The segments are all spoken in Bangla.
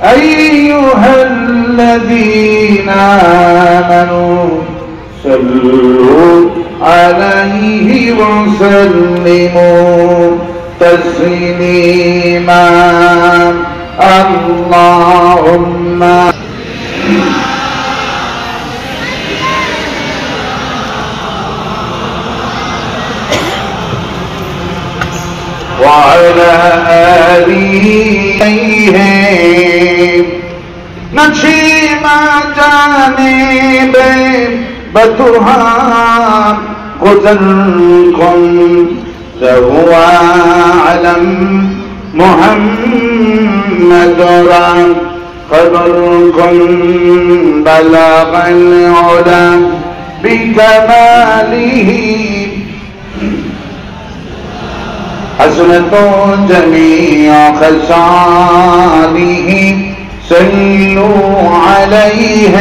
أيها الذين آمنوا صلوا عليه وسلموا تسليما اللهم وعلى آله نشيما جانب بتها غزل کن لهو علم محمد را قبر کن بلغ العلا بكماله حسنة جميع خصاله صلوا عليه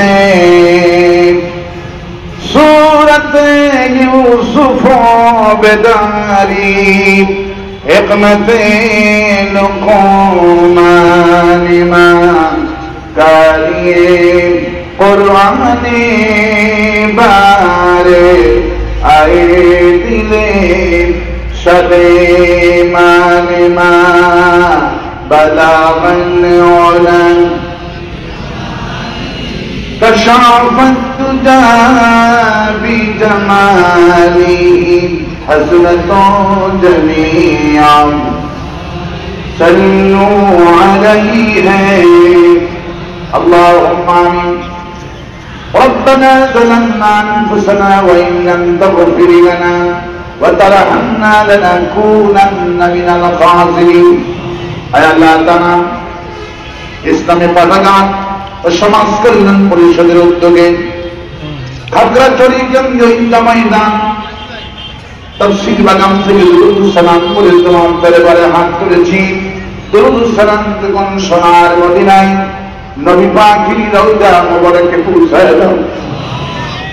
سورة يوسف بداري حكمة لقمان ما كاري قرآن بارے آئے دلے شديمان ما بلغ العلا كشف الدجى بجماله حسنة جميعا صلوا عليه اللهم آمين ربنا ظلمنا أنفسنا وإن لم تغفر لنا وترحمنا لنكونن من الخاسرين আয় আল্লাহ তাআলা ইসলামী পাঠাগার ও সমাজ কল্যাণ পরিষদের উদ্যোগে খাগড়াছড়ি কেন্দ্রীয় ঈদগাহ ময়দান তাফসীর বাগান থেকে দুরূদ সালাম করে তোমার দরবারে হাত তুলেছি দুরূদ সালাম যখন সোনার মদিনায় নবী পাকের রওজা মুবারকে পৌঁছায় দাও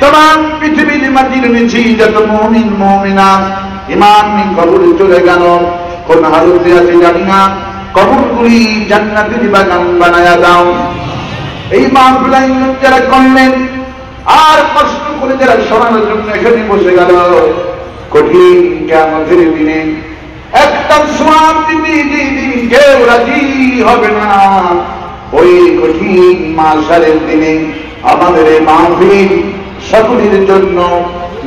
तमाम পৃথিবীর মাটির নিচে যত মুমিন মুমিনাত ঈমান নিয়ে কবরে চলে গেল কোন হালতে আছে জানি না কবরগুলি জান্নাতের বাগান বানায়া দাও এই মাহফিলাই যারা করলেন আর কষ্ট করে যারা শোনানোর জন্য এখানে বসে গেল কঠিন কিয়ামতের দিনে একটা সওয়াব দিতে দিন কেউ রাজি হবে না ওই কঠিন মাশারের দিনে আমাদের এই মাহফিল সকলের জন্য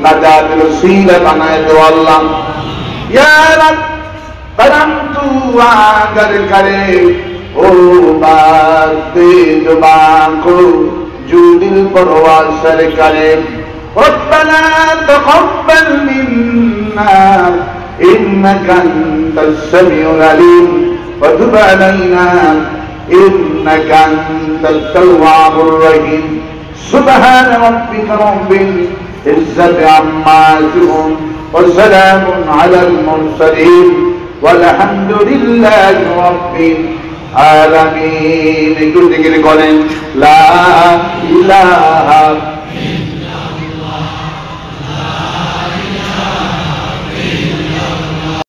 নাজাতের ওসিলা বানায় দাও আল্লাহ ইয়া রব বরন্তু আদর করে ও বাতে জবান কো जो दिल परवार सर करे रब्बना तक़ब्बल मिन्ना इन्नका अंतस समीउल अलीम व तुब अलैना इन्नका अंतत तव्वाबुर रहीम سبحان ربك رب العزة عما يصفون وسلام على المرسلين والحمد لله رب العالمين. একটু জিকির করেন লা ইলাহা